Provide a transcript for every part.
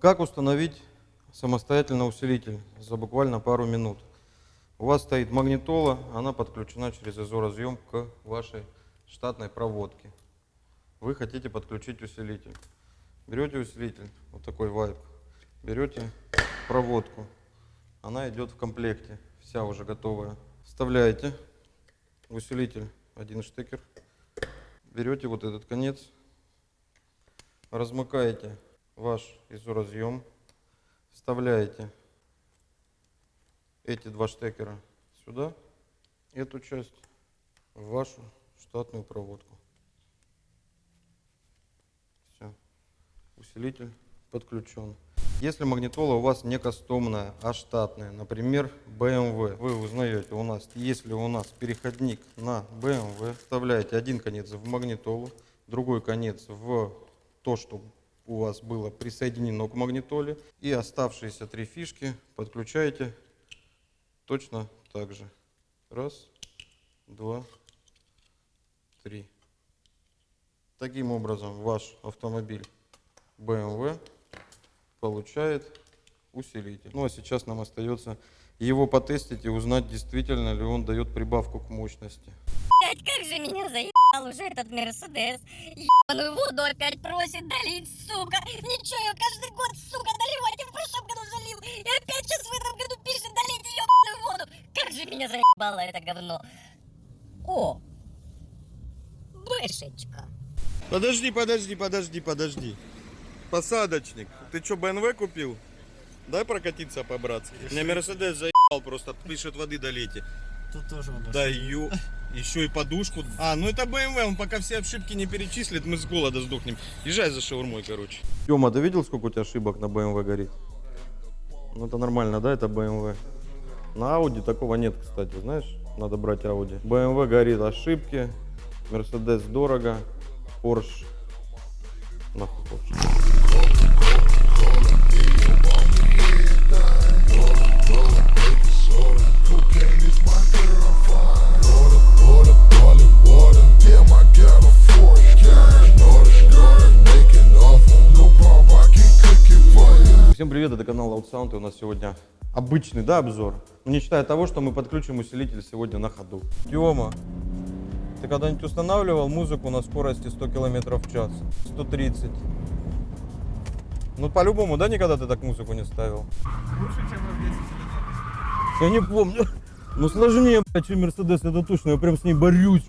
Как установить самостоятельно усилитель за буквально пару минут? У вас стоит магнитола, она подключена через изоразъем к вашей штатной проводке. Вы хотите подключить усилитель. Берете усилитель, вот такой вайп, берете проводку, она идет в комплекте, вся уже готовая. Вставляете в усилитель один штекер, берете вот этот конец, размыкаете ваш изоразъем, вставляете эти два штекера сюда, эту часть в вашу штатную проводку. Все, усилитель подключен. Если магнитола у вас не кастомная, а штатная, например, BMW, вы узнаете у нас, если у нас переходник на BMW, вставляете один конец в магнитолу, другой конец в то, что у вас было присоединено к магнитоле, и оставшиеся три фишки подключаете точно так же. Раз, два, три. Таким образом ваш автомобиль BMW получает усилитель. Ну а сейчас нам остается его потестить и узнать, действительно ли он дает прибавку к мощности. Блять, как же меня заебал уже этот Мерседес. Ебаную воду опять просит долить, сука. Ничего, я каждый год, сука, доливать. Я в прошлом году залил. И опять сейчас в этом году пишет долить ебаную воду. Как же меня заебало это говно. О, бэшечка. Подожди. Посадочник. Ты что, БНВ купил? Дай прокатиться по-братски. Мне Мерседес заебал, просто пишет воды долейте. Тут тоже надо. Даю. Еще и подушку. А, ну это BMW, он пока все ошибки не перечислит, мы с голода сдохнем. Езжай за шаурмой, короче. Тёма, ты видел, сколько у тебя ошибок на BMW горит? Ну это нормально, да, это BMW. На Audi такого нет, кстати, знаешь? Надо брать Audi. BMW горит ошибки, Mercedes дорого, Porsche. Нахуй Porsche. Всем привет, это канал Loud Sound, и у нас сегодня обычный, да, обзор, но не считая того, что мы подключим усилитель сегодня на ходу. Тёма, ты когда-нибудь устанавливал музыку на скорости 100 км в час? 130. Ну по-любому, да, никогда ты так музыку не ставил? Лучше, чем в 10 или нет? Я не помню. Ну сложнее, блядь, чем Мерседес, это точно, я прям с ней борюсь.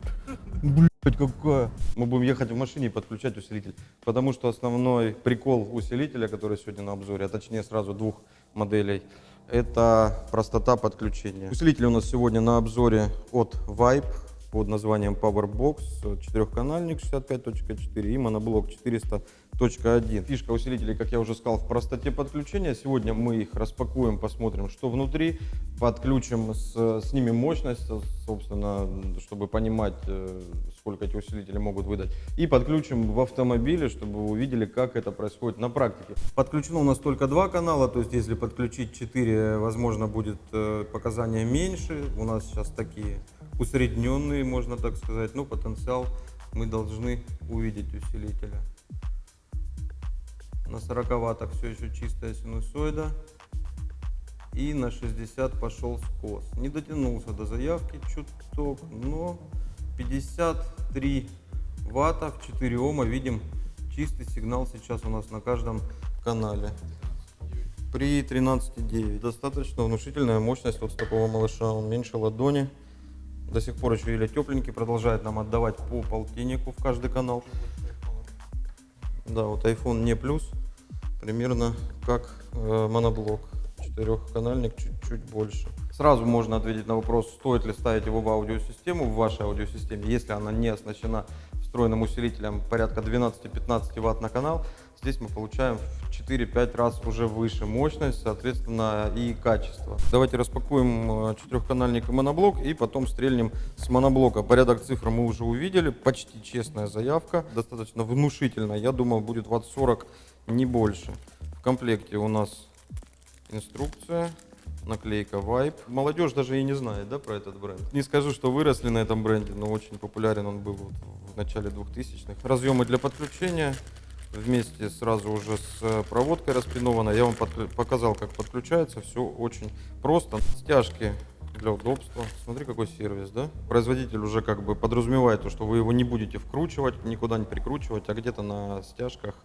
Блядь, какая. Мы будем ехать в машине и подключать усилитель, потому что основной прикол усилителя, который сегодня на обзоре, а точнее сразу двух моделей, это простота подключения. Усилитель у нас сегодня на обзоре от Vibe под названием PowerBox, четырехканальник 65.4 и моноблок 400.1. Фишка усилителей, как я уже сказал, в простоте подключения. Сегодня мы их распакуем, посмотрим, что внутри, подключим, снимем мощность, собственно, чтобы понимать, сколько эти усилители могут выдать, и подключим в автомобиле, чтобы вы увидели, как это происходит на практике. Подключено у нас только два канала, то есть если подключить 4, возможно, будет показания меньше. У нас сейчас такие усредненные, можно так сказать, но потенциал мы должны увидеть усилителя. На 40 ваттах все еще чистая синусоида, и на 60 пошел скос. Не дотянулся до заявки чуток, но 53 ватта в 4 ома видим чистый сигнал сейчас у нас на каждом канале. При 13,9 достаточно внушительная мощность вот с такого малыша, он меньше ладони. До сих пор еще или тепленький, продолжает нам отдавать по полтиннику в каждый канал. Да, вот iPhone не плюс, примерно как моноблок, четырехканальник, чуть-чуть больше. Сразу можно ответить на вопрос, стоит ли ставить его в аудиосистему, в вашей аудиосистеме, если она не оснащена встроенным усилителем порядка 12-15 ватт на канал. Здесь мы получаем в 4-5 раз уже выше мощность, соответственно, и качество. Давайте распакуем четырехканальник и моноблок, и потом стрельнем с моноблока. Порядок цифр мы уже увидели, почти честная заявка, достаточно внушительная, я думал, будет ватт 40, не больше. В комплекте у нас инструкция, наклейка Vibe. Молодежь даже и не знает, да, про этот бренд. Не скажу, что выросли на этом бренде, но очень популярен он был в начале 2000-х. Разъемы для подключения. вместе сразу уже с проводкой распинованной. Я вам показал, как подключается. Все очень просто. Стяжки для удобства. Смотри, какой сервис, да? Производитель уже как бы подразумевает то, что вы его не будете вкручивать, никуда не прикручивать, а где-то на стяжках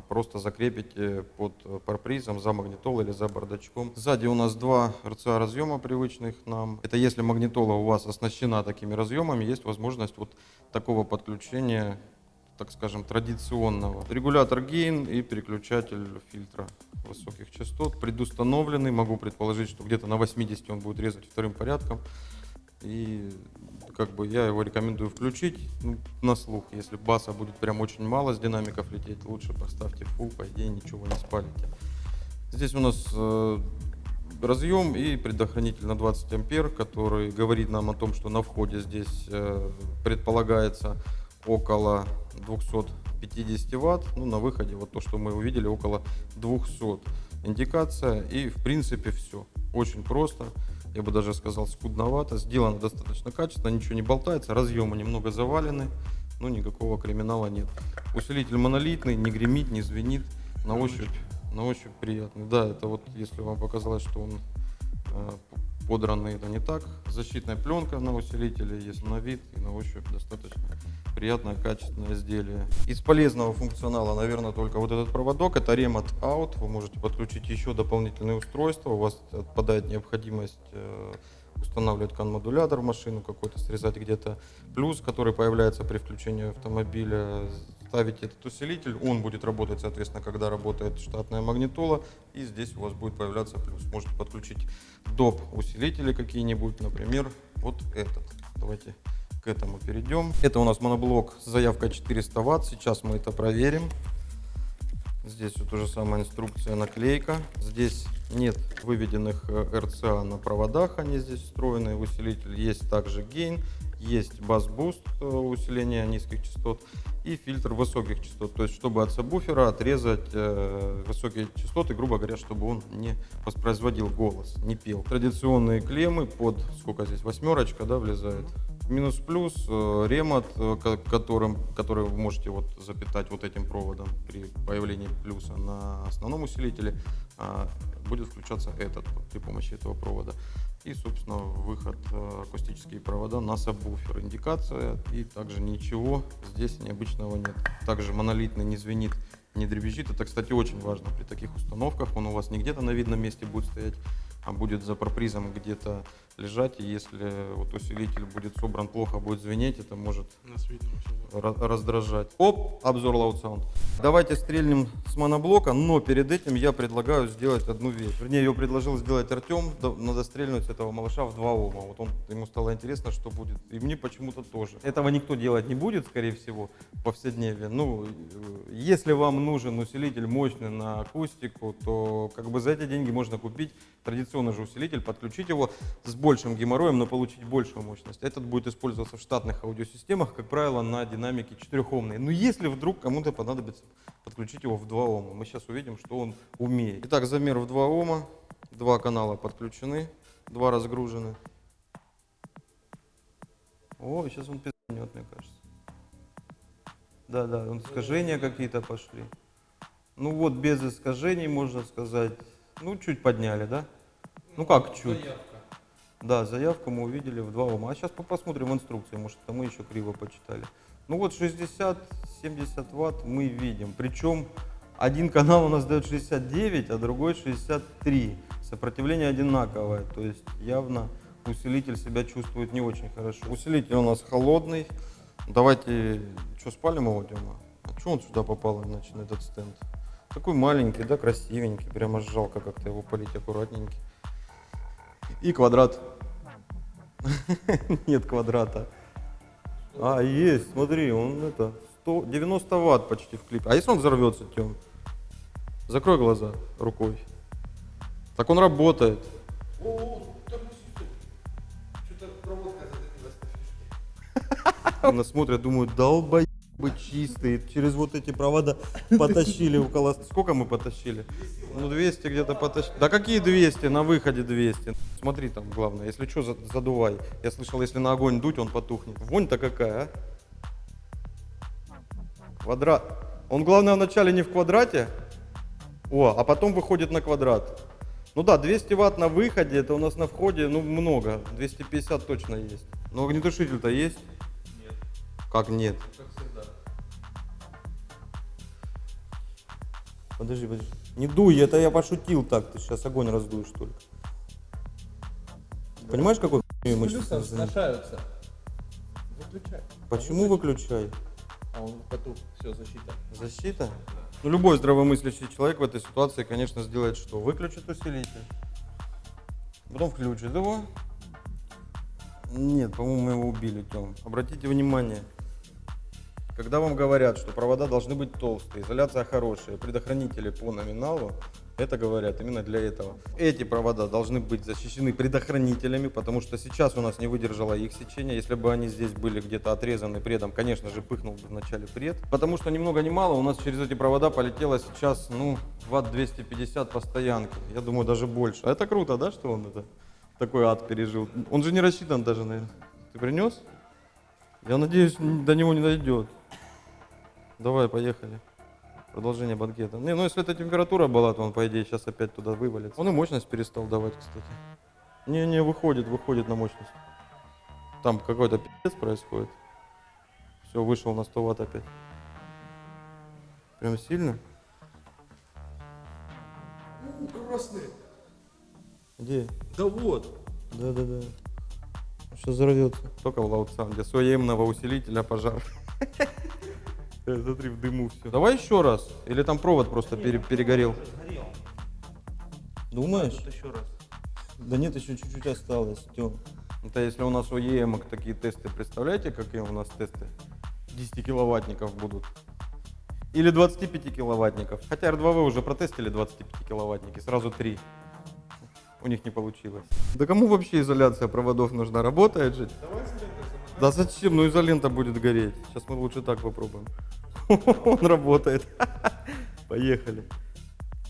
просто закрепите под парпризом за магнитолой или за бардачком. Сзади у нас два RCA разъема привычных нам. Это если магнитола у вас оснащена такими разъемами, есть возможность вот такого подключения, так скажем, традиционного. Регулятор гейн и переключатель фильтра высоких частот предустановленный. Могу предположить, что где-то на 80 он будет резать вторым порядком. И как бы я его рекомендую включить, ну, на слух. Если баса будет прям очень мало с динамиков лететь, лучше поставьте full, по идее ничего не спалите. Здесь у нас разъем и предохранитель на 20 ампер, который говорит нам о том, что на входе здесь предполагается около 250 ватт, ну, на выходе вот то, что мы увидели, около 200. Индикация, и в принципе все. Очень просто, я бы даже сказал скудновато, сделано достаточно качественно, ничего не болтается, разъемы немного завалены, но никакого криминала нет. Усилитель монолитный, не гремит, не звенит, на ощупь приятный. Да, это вот если вам показалось, что он подранный, это не так. Защитная пленка на усилителе, если на вид и на ощупь достаточно приятное, качественное изделие. Из полезного функционала, наверное, только вот этот проводок. Это Remote Out. Вы можете подключить еще дополнительные устройства. У вас отпадает необходимость устанавливать CAN-модулятор в машину какой-то, срезать где-то плюс, который появляется при включении автомобиля. Ставите этот усилитель, он будет работать, соответственно, когда работает штатная магнитола, и здесь у вас будет появляться плюс. Можете подключить доп. Усилители какие-нибудь, например, вот этот. Давайте к этому перейдем. Это у нас моноблок с заявкой 400 Вт, сейчас мы это проверим. Здесь вот та же самая инструкция, наклейка. Здесь нет выведенных RCA на проводах, они здесь встроены в усилитель. Есть также гейн, есть бас-буст, усиление низких частот, и фильтр высоких частот. То есть, чтобы от сабвуфера отрезать высокие частоты, грубо говоря, чтобы он не воспроизводил голос, не пел. Традиционные клеммы под, сколько здесь, 8, да, влезает. Минус-плюс, ремонт, который вы можете вот запитать вот этим проводом при появлении плюса на основном усилителе, будет включаться этот вот, при помощи этого провода. И, собственно, выход акустические провода на сабвуфер. Индикация, и также ничего здесь необычного нет. Также монолитный, не звенит, не дребезжит. Это, кстати, очень важно при таких установках. Он у вас не где-то на видном месте будет стоять, а будет за парпризом где-то лежать. И если вот усилитель будет собран плохо, будет звенеть, это может раздражать. Оп, обзор Loud Sound. Давайте стрельнем с моноблока, но перед этим я предлагаю сделать одну вещь. Вернее, ее предложил сделать Артем. Надо стрельнуть этого малыша в 2 Ома. Вот ему стало интересно, что будет. И мне почему-то тоже. Этого никто делать не будет, скорее всего, в повседневе. Ну, если вам нужен усилитель мощный на акустику, то как бы за эти деньги можно купить традиционный же усилитель, подключить его с большим геморроем, но получить большую мощность. Этот будет использоваться в штатных аудиосистемах, как правило, на динамике 4-омной. Но если вдруг кому-то понадобится подключить его в 2 Ома, мы сейчас увидим, что он умеет. Итак, замер в 2 Ома, 2 канала подключены, 2 разгружены. О, сейчас он пизданет, мне кажется. Да, искажения какие-то пошли. Ну вот, без искажений, можно сказать. Ну, чуть подняли, да? Ну как чуть? Заявка. Да, заявку мы увидели в 2 Ома. А сейчас посмотрим в инструкции, может, это мы еще криво почитали. Ну вот 60-70 Вт мы видим. Причем один канал у нас дает 69, а другой 63. Сопротивление одинаковое, то есть явно усилитель себя чувствует не очень хорошо. Усилитель у нас холодный. Давайте, что, спалим его, Дема? А что он сюда попал иначе на этот стенд? Такой маленький, да, красивенький, прямо жалко как-то его полить аккуратненький. И квадрат. Нет квадрата. А, есть, смотри, он это, 90 Вт почти в клипе. А если он взорвется, Тём? Закрой глаза рукой. Так он работает. Что-то проводка зацепилась. Нас смотрят, думают, долбоебы чистые. Через вот эти провода потащили около... Сколько мы потащили? Ну 200 где-то потащили. Да какие 200? На выходе 200. Смотри там, главное, если что, задувай. Я слышал, если на огонь дуть, он потухнет. Вонь-то какая, а? Квадрат. Он, главное, вначале не в квадрате, а потом выходит на квадрат. Ну да, 200 ватт на выходе, это у нас на входе, ну, много. 250 точно есть. Но огнетушитель-то есть? Нет. Как нет? Как всегда. Подожди. Не дуй, это я пошутил так. Ты сейчас огонь раздуешь только. Понимаешь, какой мы сейчас Плюсом занимаемся? сношаются. Выключай. Почему выключай? А он потух. Все, защита. Защита? Ну, любой здравомыслящий человек в этой ситуации, конечно, сделает что? Выключит усилитель, потом включит его. Нет, по-моему, мы его убили, Тём. Обратите внимание, когда вам говорят, что провода должны быть толстые, изоляция хорошая, предохранители по номиналу, это говорят именно для этого. Эти провода должны быть защищены предохранителями, потому что сейчас у нас не выдержало их сечение. Если бы они здесь были где-то отрезаны предом, конечно же, пыхнул бы вначале пред. Потому что ни много ни мало у нас через эти провода полетело сейчас, ватт 250 по стоянке. Я думаю, даже больше. А это круто, да, что он это такой ад пережил? Он же не рассчитан даже, наверное. Ты принес? Я надеюсь, до него не дойдет. Давай, поехали. Продолжение банкета. Если эта температура была, то он, по идее, сейчас опять туда вывалится. Он и мощность перестал давать, кстати. Не, выходит на мощность. Там какой-то пи***ц происходит. Все, вышел на 100 ватт опять. Прям сильно? Красный. Где? Да вот. Да. Сейчас взорвется. Только в Лаутсан, где своемного усилителя пожар. Смотри, в дыму все. Давай еще раз. Или там провод просто перегорел. Сгорел. Думаешь? Тут еще раз. Да нет, еще чуть-чуть осталось, Тём. Это если у нас у ЕМок такие тесты, представляете, какие у нас тесты? 10 киловаттников будут. Или 25 киловаттников. Хотя R2V уже протестили 25 киловаттники, сразу 3. У них не получилось. Да кому вообще изоляция проводов нужна? Работает же? Давай изоленту. Да зачем? Ну изолента будет гореть. Сейчас мы лучше так попробуем. Он работает. Поехали.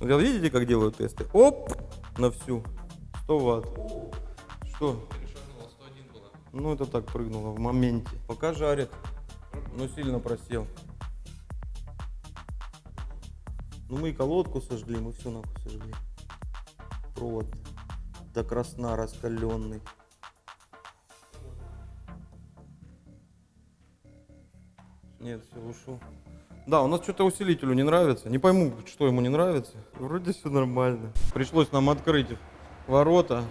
Видите, как делают тесты? Оп! На всю. 100 ватт. Что? Перешагнула, 101 было. Ну это так прыгнуло в моменте. Пока жарит, но сильно просел. Ну мы и колодку сожгли, мы все нахуй сожгли. Провод до красна раскаленный. Нет, все, ушел. Да, у нас что-то усилителю не нравится. Не пойму, что ему не нравится. Вроде все нормально. Пришлось нам открыть ворота,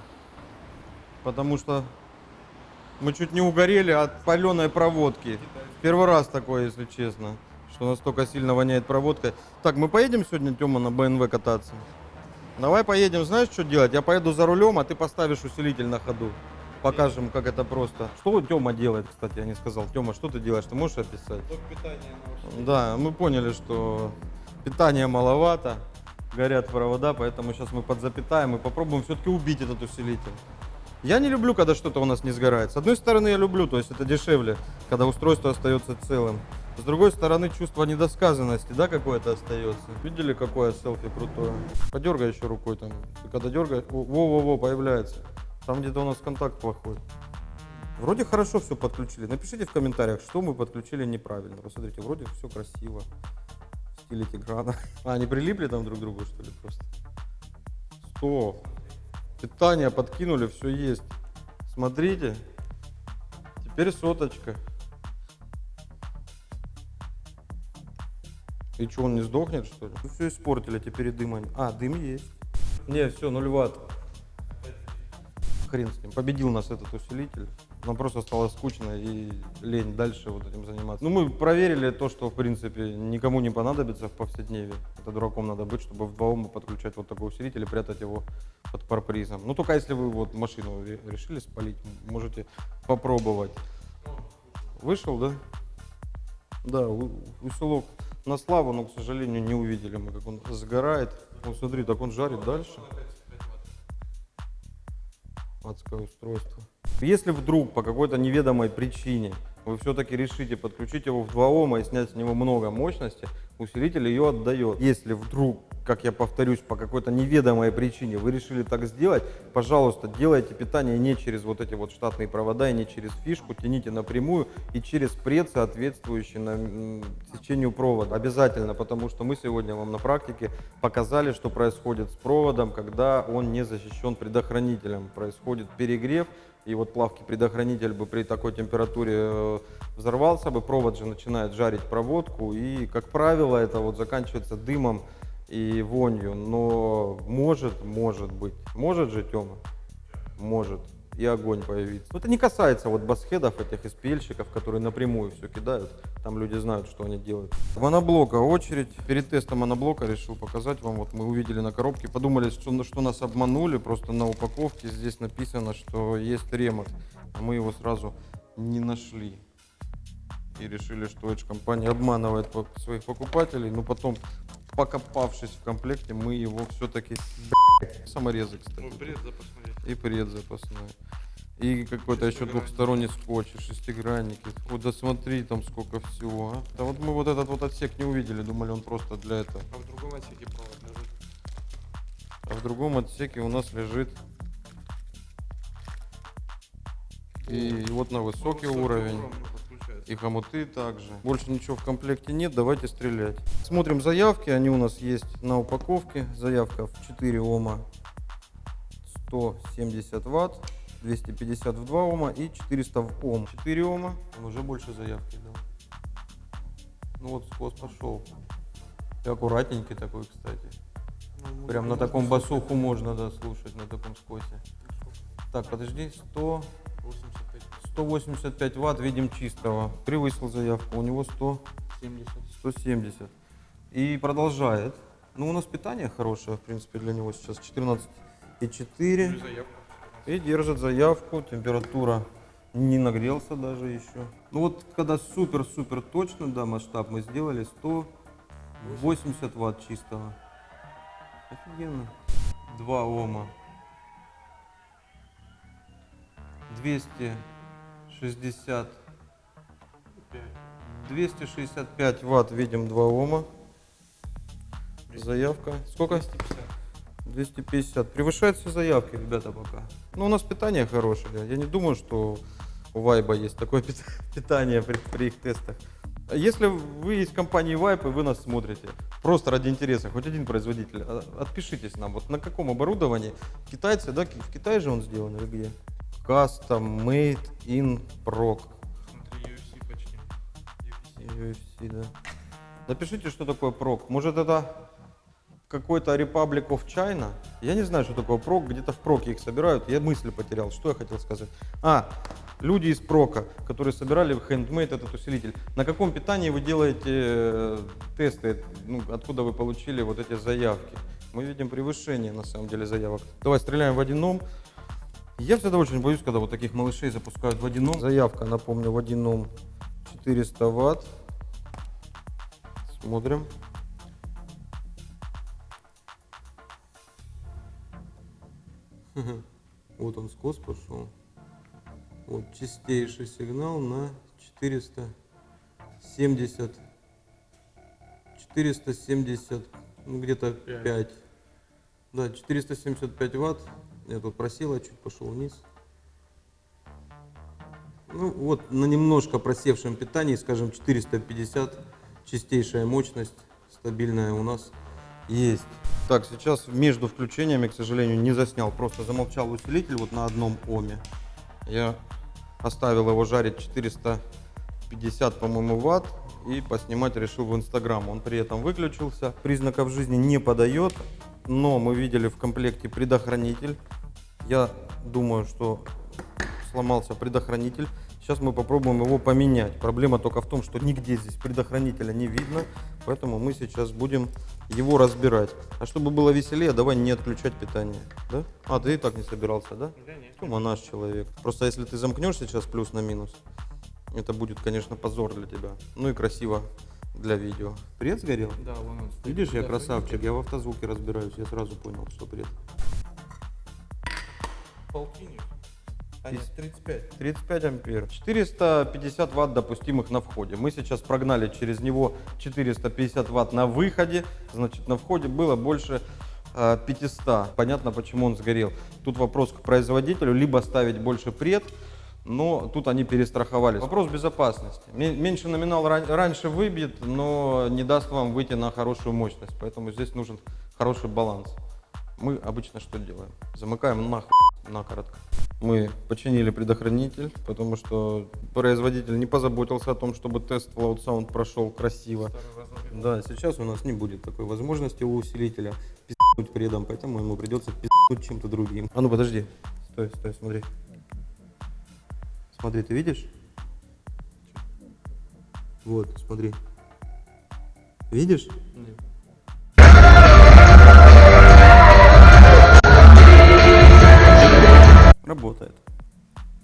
потому что мы чуть не угорели от паленой проводки. Первый раз такое, если честно, что настолько сильно воняет проводкой. Так, мы поедем сегодня, Тёма, на БНВ кататься? Давай поедем, знаешь, что делать? Я поеду за рулем, а ты поставишь усилитель на ходу. Покажем, как это просто. Что Тёма делает, кстати, я не сказал. Тёма, что ты делаешь? Ты можешь описать? Блок питания на Да, мы поняли, что питания маловато, горят провода, поэтому сейчас мы подзапитаем и попробуем все-таки убить этот усилитель. Я не люблю, когда что-то у нас не сгорает. С одной стороны, я люблю, то есть это дешевле, когда устройство остается целым. С другой стороны, чувство недосказанности, да, какое-то остается. Видели, какое селфи крутое? Подергай еще рукой там. Ты когда дергаешь, во-во-во, появляется. Там где-то у нас контакт плохой. Вроде хорошо все подключили. Напишите в комментариях, что мы подключили неправильно. Посмотрите, вроде все красиво. Стиль экрана. А, они прилипли там друг к другу, что ли, просто? Стоп. Питание подкинули, все есть. Смотрите. Теперь соточка. И что, он не сдохнет, что ли? Ну, все испортили, теперь и дыма нет. А, дым есть. Не, все, 0 ватт. Хрен с ним. Победил нас этот усилитель. Нам просто стало скучно и лень дальше вот этим заниматься. Ну, мы проверили то, что, в принципе, никому не понадобится в повседневе. Это дураком надо быть, чтобы в дома подключать вот такой усилитель и прятать его под парпризом. Ну, только если вы вот машину решили спалить, можете попробовать. Вышел, да? Да, усилок на славу, но, к сожалению, не увидели мы, как он сгорает. Ну, смотри, так он жарит дальше. Адское устройство. Если вдруг по какой-то неведомой причине вы все-таки решите подключить его в 2 Ома и снять с него много мощности, усилитель ее отдает. Если вдруг, как я повторюсь, по какой-то неведомой причине вы решили так сделать, пожалуйста, делайте питание не через вот эти вот штатные провода и не через фишку, тяните напрямую и через пред, соответствующий сечению провода. Обязательно, потому что мы сегодня вам на практике показали, что происходит с проводом, когда он не защищен предохранителем. Происходит перегрев, и вот плавкий предохранитель бы при такой температуре взорвался бы, провод же начинает жарить проводку, и, как правило, это вот заканчивается дымом и вонью, но может быть, может же, Тёма? Может и огонь появиться. Но это не касается вот басхедов, этих SPL-щиков, которые напрямую все кидают, там люди знают, что они делают. Моноблока очередь. Перед тестом моноблока решил показать вам, вот мы увидели на коробке, подумали, что нас обманули, просто на упаковке здесь написано, что есть ремонт, а мы его сразу не нашли. И решили, что эта компания обманывает своих покупателей, но потом, покопавшись в комплекте, мы его все-таки, саморезы, кстати. Бред запасной. И пред запасной. И какой-то еще двухсторонний скотч, и шестигранники. Вот да смотри, там сколько всего, а. Да вот мы вот этот вот отсек не увидели, думали, он просто для этого. А в другом отсеке провод лежит. А в другом отсеке у нас лежит. И вот на высокий уровень. И хомуты также. Больше ничего в комплекте нет, давайте стрелять. Смотрим заявки, они у нас есть на упаковке. Заявка в 4 Ома, 170 Ватт, 250 в 2 Ома и 400 в Ом. 4 Ома, он уже больше заявки дал. Ну вот скос пошел. И аккуратненький такой, кстати. Ну, Прям на таком басуху можно, да, слушать, на таком скосе. Так, подожди, 85. 185 Ватт видим чистого. Превысил заявку, у него 70. 170. И продолжает. Ну, у нас питание хорошее, в принципе, для него сейчас 14,4. Ну, заявка. И держит заявку, температура не нагрелся даже еще. Ну вот, когда супер-супер точно, да, масштаб мы сделали 180 Ватт чистого. Офигенно. 2 Ома. 265 Ватт видим 2 Ома. Заявка. Сколько? 250. Превышает все заявки, ребята, пока. Ну, у нас питание хорошее. Я не думаю, что у Вайба есть такое питание при их тестах. Если вы из компании Vibe и вы нас смотрите, просто ради интереса, хоть один производитель, отпишитесь нам, вот на каком оборудовании китайцы, да, в Китае же он сделан или где? Custom Made in Proc. Смотри, UFC почти. UFC, да. Напишите, что такое Proc. Может, это какой-то Republic of China? Я не знаю, что такое Proc, где-то в Проке их собирают. Я мысль потерял, что я хотел сказать. Люди из Прока, которые собирали в Handmade этот усилитель. На каком питании вы делаете тесты? Ну, откуда вы получили вот эти заявки? Мы видим превышение, на самом деле, заявок. Давай стреляем в 1 Ом. Я всегда очень боюсь, когда вот таких малышей запускают в 1 Ом. Заявка, напомню, в 1 Ом 400 Ватт. Смотрим. Вот он скос пошел. Вот чистейший сигнал на 470, ну где-то 5. Да, 475 Ватт. Я тут просела, чуть пошел вниз. Ну вот на немножко просевшем питании, скажем, 450, чистейшая мощность, стабильная у нас есть. Так, сейчас между включениями, к сожалению, не заснял, просто замолчал усилитель вот на 1 Оме. Я оставил его жарить 450, по-моему, Ватт и поснимать решил в Инстаграм. Он при этом выключился, признаков жизни не подает, но мы видели в комплекте предохранитель. Я думаю, что сломался предохранитель. Сейчас мы попробуем его поменять. Проблема только в том, что нигде здесь предохранителя не видно, поэтому мы сейчас будем его разбирать. А чтобы было веселее, давай не отключать питание. Да? Ты и так не собирался, да? Да нет. Тёма наш человек. Просто если ты замкнешь сейчас плюс на минус, это будет, конечно, позор для тебя. Ну и красиво для видео. Пред сгорел? Да, вон он стоит. Видишь, я Да, красавчик, я в автозвуке разбираюсь, я сразу понял, что пред. Полтинник. А нет, 35. 35 ампер. 450 ватт допустимых на входе. Мы сейчас прогнали через него 450 ватт на выходе. Значит, на входе было больше 500. Понятно, почему он сгорел. Тут вопрос к производителю. Либо ставить больше пред, но тут они перестраховались. Вопрос безопасности. Меньше номинал раньше выбьет, но не даст вам выйти на хорошую мощность. Поэтому здесь нужен хороший баланс. Мы обычно что делаем? Замыкаем нахуй накоротко. Мы починили предохранитель, потому что производитель не позаботился о том, чтобы тест Loud Sound прошел красиво. Да, сейчас у нас не будет такой возможности у усилителя пиздуть предом, поэтому ему придется пиздуть чем-то другим. А ну подожди. Стой, смотри. Смотри, ты видишь? Вот, смотри. Видишь? Нет. Работает.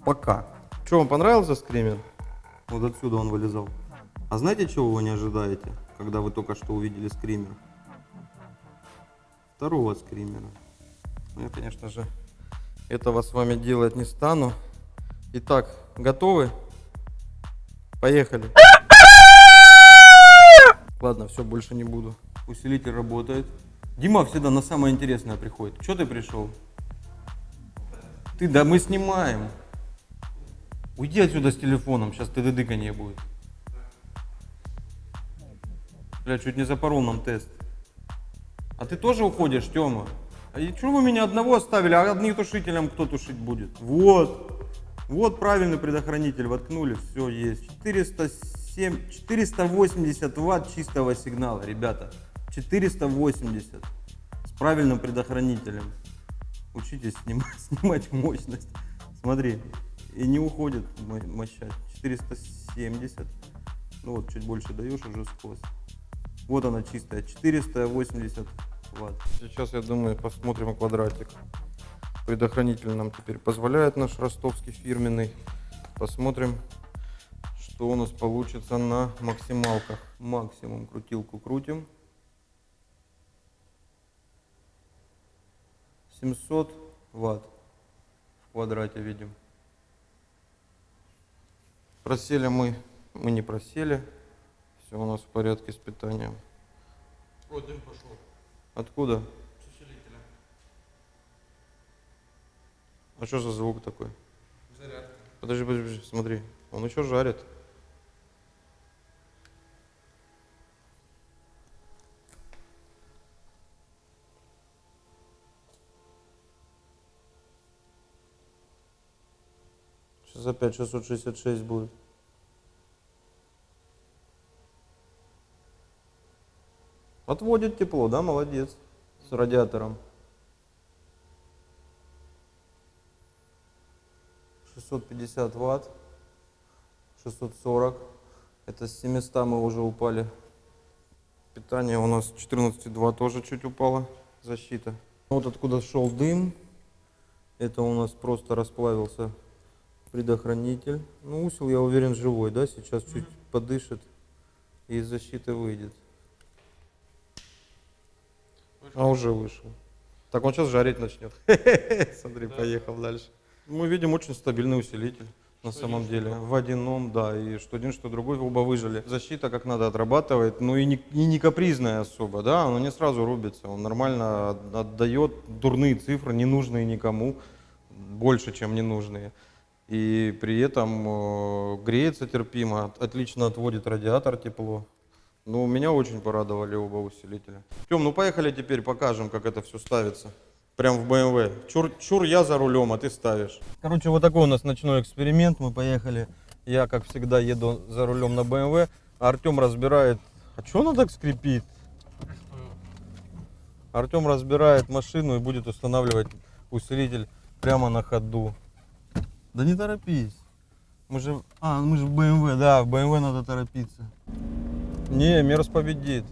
Пока. Что, вам понравился скример? Вот отсюда он вылезал. А знаете, чего вы не ожидаете, когда вы только что увидели скример? Второго скримера. Ну, я, конечно же, этого с вами делать не стану. Итак, готовы? Поехали. Ладно, все, больше не буду. Усилитель работает. Дима всегда на самое интересное приходит. Что ты пришел? Да мы снимаем. Уйди отсюда с телефоном, сейчас тыдыдыканье будет. Бля, чуть не запорол нам тест. А ты тоже уходишь, Тёма? А и что вы меня одного оставили, а одним тушителем кто тушить будет? Вот правильный предохранитель, воткнули, все есть. 480 ватт чистого сигнала, ребята. 480 с правильным предохранителем. Учитесь снимать мощность. Смотри, и не уходит мощать. 470. Ну вот, чуть больше даешь уже сквозь. Вот она чистая, 480 ватт. Сейчас, я думаю, посмотрим квадратик. Предохранитель нам теперь позволяет, наш ростовский фирменный. Посмотрим, что у нас получится на максималках. Максимум крутилку крутим. 700 ватт в квадрате видим. Просели мы не просели. Все у нас в порядке с питанием. О, дым пошел. Откуда? С усилителя. А что за звук такой? Зарядка. Подожди, смотри. Он еще жарит. Сейчас опять 666 будет. Отводит тепло, да, молодец. С радиатором. 650 ватт. 640. Это с 700 мы уже упали. Питание у нас 14,2 тоже чуть упало. Защита. Вот откуда шел дым. Это у нас просто расплавился предохранитель. Ну, усил, я уверен, живой, да? Сейчас чуть подышит и из защиты выйдет. А уже вышел. Так, он сейчас жарить начнет. Смотри, поехал дальше. Мы видим очень стабильный усилитель. На самом деле, в одном, да, и что один, что другой, оба выжили. Защита как надо отрабатывает, ну и не капризная особо, да, оно не сразу рубится, он нормально отдает дурные цифры, ненужные никому, больше, чем ненужные. И при этом греется терпимо, отлично отводит радиатор тепло. Ну, меня очень порадовали оба усилителя. Тём, ну поехали теперь покажем, как это все ставится. Прям в BMW. Чур я за рулем, а ты ставишь. Короче, вот такой у нас ночной эксперимент. Мы поехали. Я, как всегда, еду за рулем на BMW. А Артем разбирает... А что она так скрипит? Артем разбирает машину и будет устанавливать усилитель прямо на ходу. Да не торопись. Мы же в BMW. Да, в BMW надо торопиться. Не, Мерс победит.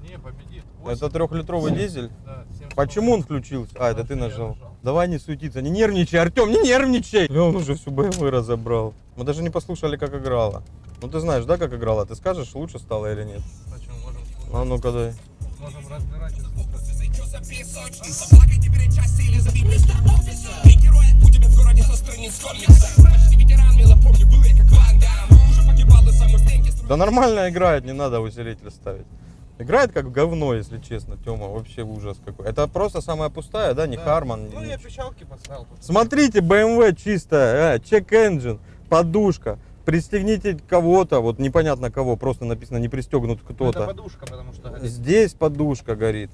Не, победит. Это 3-литровый дизель? Да, 700. Почему он включился? А, это ты нажал. Давай не суетиться, не нервничай, Артем, не нервничай! Бля, он уже всю BMW разобрал. Мы даже не послушали, как играла. Ну ты знаешь, да, как играла? Ты скажешь, лучше стало или нет? Почему? Можем слушать. А ну-ка дай. Можем разбирать и слушать. Заплакайте перед части или забить место офиса. Три героя у тебя в городе со страны. Да нормально играет, не надо усилитель ставить. Играет как говно, если честно, Тёма, вообще ужас какой. Это просто самая пустая, да, не Харман. Ну, я пищалки поставил. Смотрите, BMW чистая, check-engine, подушка. Пристегните кого-то, вот непонятно кого, просто написано не пристегнут Это кто-то. подушка, потому что горит. Здесь подушка горит.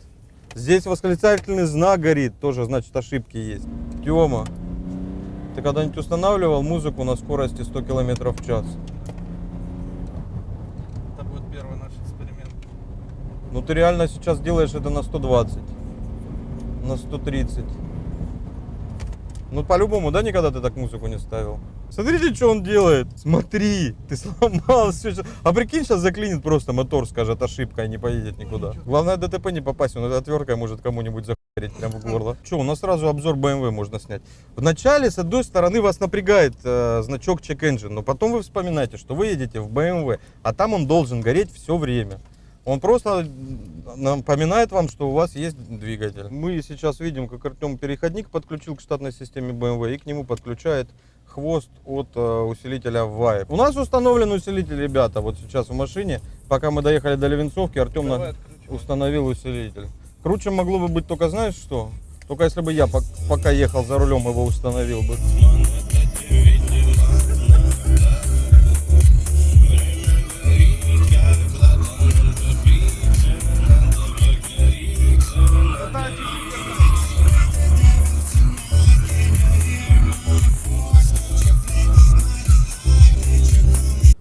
Здесь восклицательный знак горит, тоже значит ошибки есть. Тёма, ты когда-нибудь устанавливал музыку на скорости 100 км в час? Это будет первый наш эксперимент. Ну ты реально сейчас делаешь это на 120, на 130. Ну по-любому, да, никогда ты так музыку не ставил? Смотрите, что он делает. Смотри, ты сломал все. А прикинь, сейчас заклинит просто мотор, скажет ошибка и не поедет никуда. Главное ДТП не попасть, он этой отверткой может кому-нибудь захуярить прямо в горло. Что, у нас сразу обзор BMW можно снять. Вначале, с одной стороны, вас напрягает значок Check Engine, но потом вы вспоминаете, что вы едете в BMW, а там он должен гореть все время. Он просто напоминает вам, что у вас есть двигатель. Мы сейчас видим, как Артем переходник подключил к штатной системе BMW и к нему подключает хвост от усилителя Vibe. У нас установлен усилитель, ребята, вот сейчас в машине. Пока мы доехали до Левенцовки, Артем установил усилитель. Круче могло бы быть только, знаешь что? Только если бы я пока ехал за рулем, его установил бы.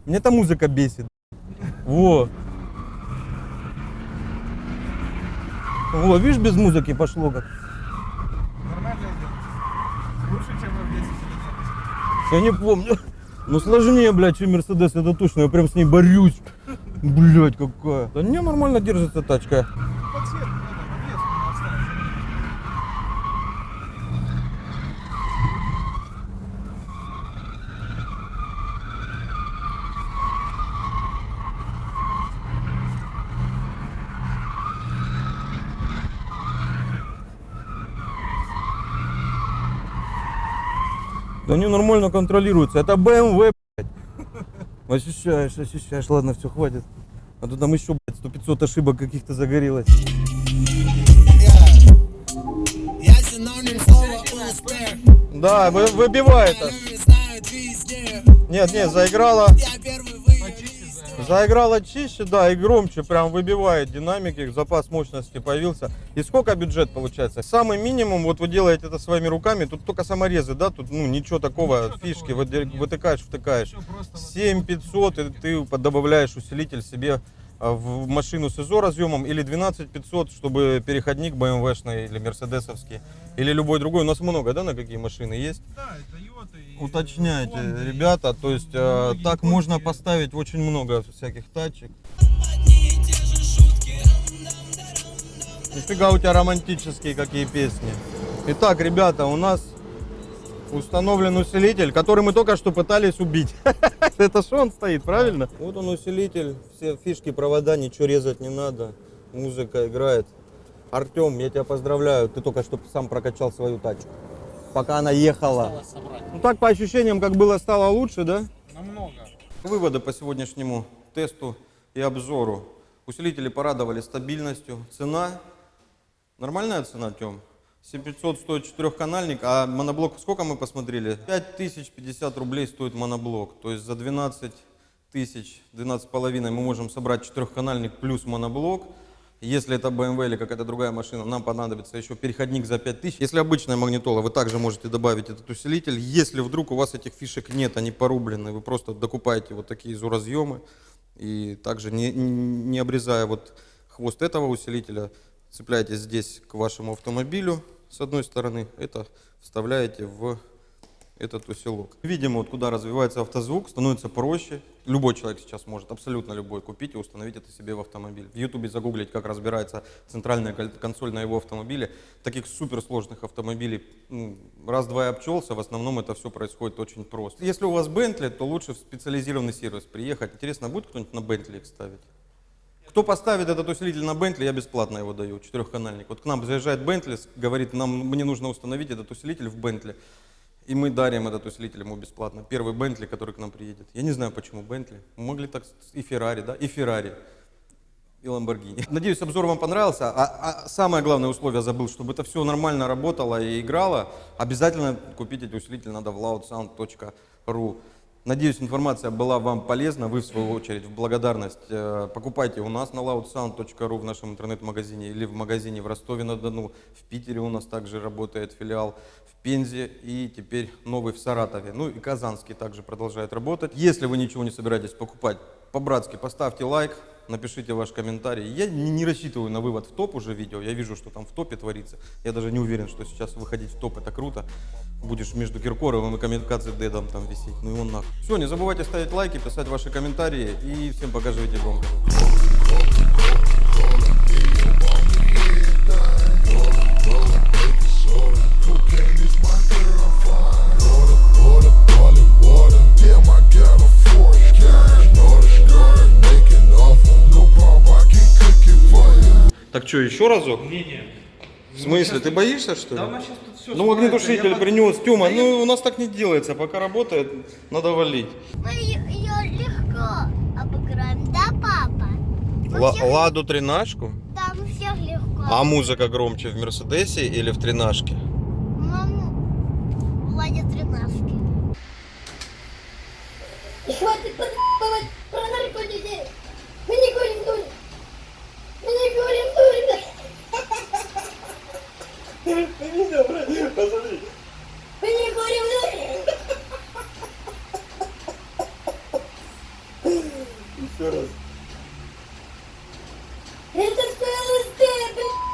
Мне эта музыка бесит. Вот. Вот, видишь, без музыки пошло как. Нормально идет. Лучше, чем в 10 или нет. Я не помню. Ну сложнее, блядь, чем Мерседес, это точно. Я прям с ней борюсь. Блядь, какая. Да не, нормально держится тачка. Подсветку надо, подвеску не оставить. Да не, нормально контролируется. Это BMW, блядь. Ощущаешь. Ладно, все, хватит. А то там еще, блядь, 100-500 ошибок каких-то загорелось. Я синоним слова успех. Да, выбивает. Знают везде. Нет, заиграла. Я первый выйду. Заиграла чище, да, и громче, прям выбивает динамики, запас мощности появился. И сколько бюджет получается? Самый минимум, вот вы делаете это своими руками, тут только саморезы, да, тут ну ничего такого, Ничего фишки, такого. вытыкаешь, втыкаешь. Всё просто вот 7500, и ты добавляешь усилитель себе в машину с изо-разъемом, или 12500, чтобы переходник BMW-шный или мерседесовский, или любой другой. У нас много, да, на какие машины есть? Да, это Toyota и Уточняйте, Honda, и ребята, то есть многие так японские. можно поставить очень много всяких тачек. Нифига у тебя романтические какие песни. Итак, ребята, у нас установлен усилитель, который мы только что пытались убить. Это что он стоит, правильно? Вот он усилитель, все фишки, провода, ничего резать не надо. Музыка играет. Артем, я тебя поздравляю, ты только что сам прокачал свою тачку. Пока она ехала. Ну так, по ощущениям, как было, стало лучше, да? намного. Выводы по сегодняшнему тесту и обзору. Усилители порадовали стабильностью. Цена. Нормальная цена, Тём? 7500 стоит четырехканальник, а моноблок сколько мы посмотрели? 5050 рублей стоит моноблок. То есть за 12 тысяч, 12,5 мы можем собрать четырехканальник плюс моноблок. Если это BMW или какая-то другая машина, нам понадобится еще переходник за 5000. Если обычная магнитола, вы также можете добавить этот усилитель. Если вдруг у вас этих фишек нет, они порублены, вы просто докупаете вот такие изоразъемы. И также не обрезая вот хвост этого усилителя, цепляете здесь к вашему автомобилю с одной стороны, это вставляете в этот усилок. Видимо, вот куда развивается автозвук, становится проще. Любой человек сейчас может, абсолютно любой, купить и установить это себе в автомобиль. В Ютубе загуглить, как разбирается центральная консоль на его автомобиле. Таких суперсложных автомобилей раз-два и обчелся, в основном это все происходит очень просто. Если у вас Bentley, то лучше в специализированный сервис приехать. Интересно, будет кто-нибудь на Bentley их ставить? Кто поставит этот усилитель на Bentley, я бесплатно его даю, четырехканальник. Вот к нам заезжает Bentley, говорит, мне нужно установить этот усилитель в Bentley. И мы дарим этот усилитель ему бесплатно. Первый Бентли, который к нам приедет. Я не знаю, почему Бентли. Могли так и Феррари, да? И Феррари. И Ламборгини. Надеюсь, обзор вам понравился. А самое главное условие забыл, чтобы это все нормально работало и играло. Обязательно купить эти усилители надо в loudsound.ru. Надеюсь, информация была вам полезна. Вы, в свою очередь, в благодарность покупайте у нас на loudsound.ru в нашем интернет-магазине или в магазине в Ростове-на-Дону. В Питере у нас также работает филиал, в Пензе и теперь новый в Саратове. Ну и Казанский также продолжает работать. Если вы ничего не собираетесь покупать, по-братски поставьте лайк, напишите ваш комментарий. Я не рассчитываю на вывод в топ уже видео. Я вижу, что там в топе творится. Я даже не уверен, что сейчас выходить в топ это круто. Будешь между Киркоровым и Камикадзе Дедом там висеть. Ну и он нахуй. Все, не забывайте ставить лайки, писать ваши комментарии. И всем пока, живите громко. Так что, еще разок? Не-не. В смысле, ты боишься, что ли? Да у нас сейчас тут все. Ну, огнетушитель принес, Тёма, ну у нас так не делается, пока работает, надо валить. Мы ее легко обыграем, да, папа? Ладу тринашку? Там у всех легко. А музыка громче в Мерседесе или в тринашке? Маму, Владя 13. И хватит подъебывать про наркотики. Мы не курим дурь. Мы не курим дурь. Посмотри. Мы не курим дурь. Еще раз. Это ЛСД, блядь.